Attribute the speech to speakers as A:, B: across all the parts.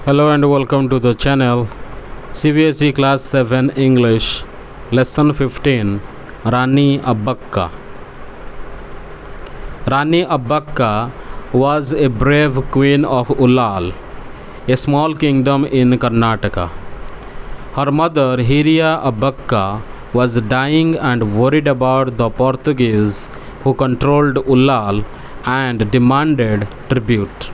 A: Hello and welcome to the channel CBSE Class 7 English Lesson 15 Rani Abbakka. Rani Abbakka was a brave queen of Ullal, a small kingdom in Karnataka. Her mother Hiriya Abbakka was dying and worried about the Portuguese who controlled Ullal and demanded tribute.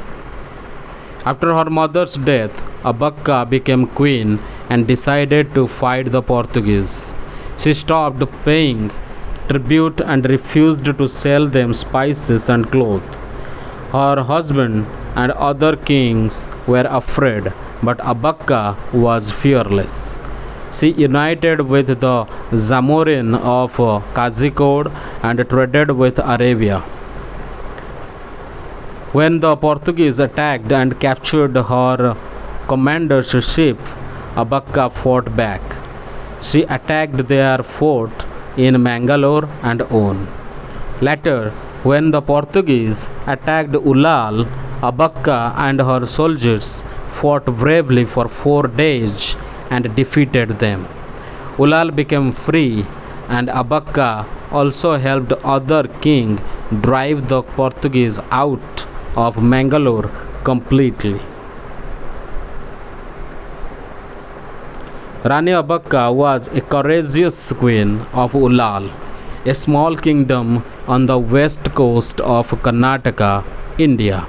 A: After her mother's death, Abbakka became queen and decided to fight the Portuguese. She stopped paying tribute and refused to sell them spices and clothes. Her husband and other kings were afraid, but Abbakka was fearless. She united with the Zamorin of Kozhikode and traded with Arabia. When the Portuguese attacked and captured her commander's ship, Abbakka fought back. She attacked their fort in Mangalore and Oon. Later, when the Portuguese attacked Ullal, Abbakka and her soldiers fought bravely for 4 days and defeated them. Ullal became free, and Abbakka also helped other king drive the Portuguese out of Mangalore completely. Rani Abbakka was a courageous queen of Ullal, a small kingdom on the west coast of Karnataka, India.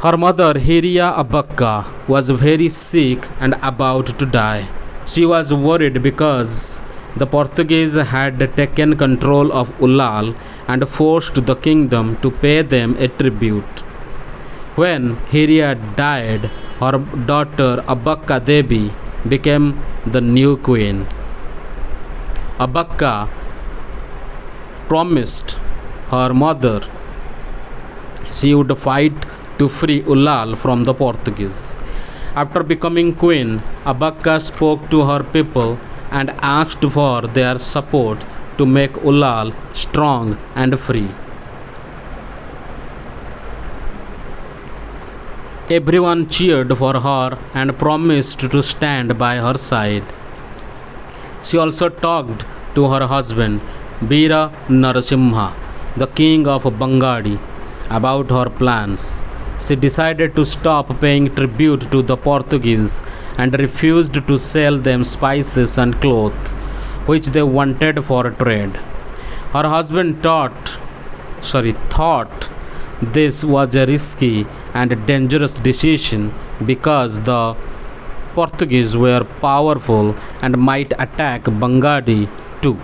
A: Her mother Hiriya Abbakka was very sick and about to die. She was worried because the Portuguese had taken control of Ullal and forced the kingdom to pay them a tribute. When Hiriya died, her daughter Abbakka Devi became the new queen. Abbakka promised her mother she would fight to free Ullal from the Portuguese. After becoming queen, Abbakka spoke to her people and asked for their support to make Ullal strong and free. Everyone cheered for her and promised to stand by her side. She also talked to her husband, Veera Narasimha, the king of Bangadi, about her plans. She decided to stop paying tribute to the Portuguese and refused to sell them spices and cloth, which they wanted for trade. Her husband thought this was a risky and dangerous decision because the Portuguese were powerful and might attack Bangadi too.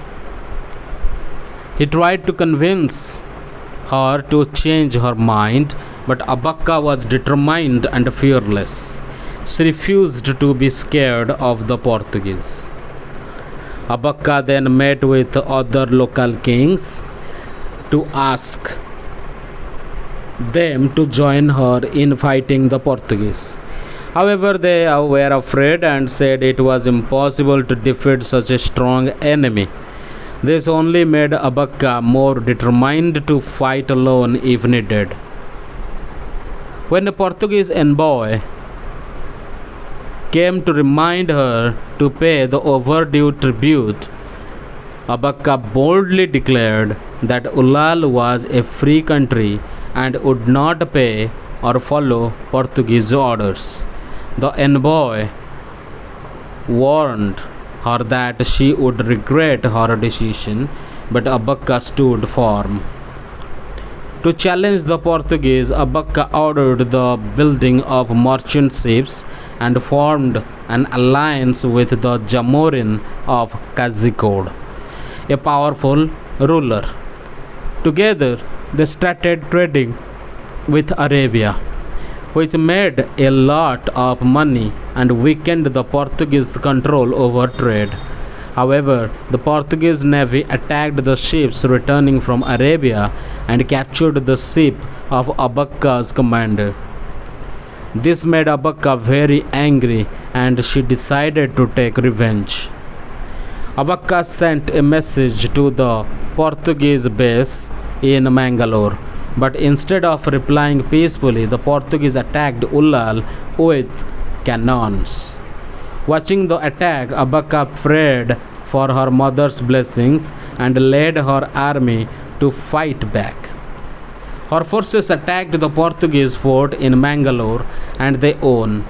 A: He tried to convince her to change her mind, but Abbakka was determined and fearless. She refused to be scared of the Portuguese. Abbakka then met with other local kings to ask them to join her in fighting the Portuguese. However, they were afraid and said it was impossible to defeat such a strong enemy. This only made Abbakka more determined to fight alone if needed. When the Portuguese envoy came to remind her to pay the overdue tribute, Abbakka boldly declared that Ullal was a free country and would not pay or follow Portuguese orders. The envoy warned her that she would regret her decision, but Abbakka stood firm. To challenge the Portuguese, Abbakka ordered the building of merchant ships and formed an alliance with the Zamorin of Kozhikode, a powerful ruler. Together, they started trading with Arabia, which made a lot of money and weakened the Portuguese control over trade. However, the Portuguese navy attacked the ships returning from Arabia and captured the ship of Abbakka's commander. This made Abbakka very angry and she decided to take revenge. Abbakka sent a message to the Portuguese base in Mangalore But instead of replying peacefully, the Portuguese attacked Ullal with cannons. Watching the attack, Abaka prayed for her mother's blessings and led her army to fight back. Her forces attacked the Portuguese fort in Mangalore and they won.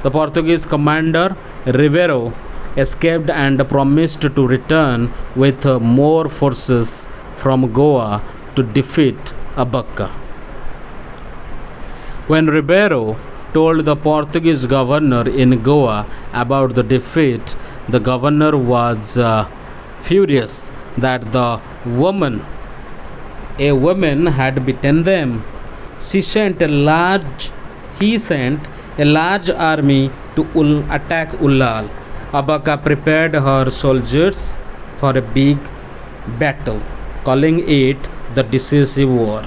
A: The Portuguese commander Rivero escaped and promised to return with more forces from Goa to defeat Abaka. When Ribeiro told the Portuguese governor in Goa about the defeat, the governor was furious that a woman had beaten them. He sent a large army to attack Ullal. Abaka prepared her soldiers for a big battle, calling it the decisive war.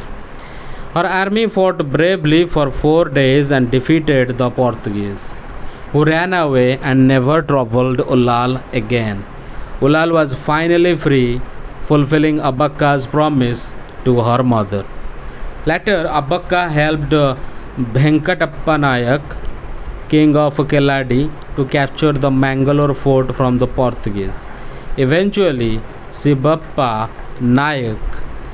A: Her army fought bravely for 4 days and defeated the Portuguese, who ran away and never troubled Ullal again. Ullal was finally free, fulfilling Abaka's promise to her mother. Later, Abaka helped Venkatappa Nayak, king of Keladi, to capture the Mangalore fort from the Portuguese. Eventually, Sibappa Nayak,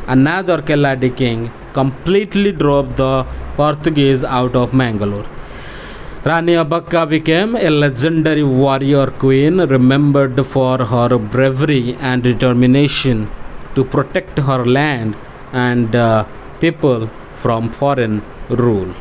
A: another Keladi king, completely drove the Portuguese out of Mangalore. Rani Abaka became a legendary warrior queen, remembered for her bravery and determination to protect her land and people from foreign rule.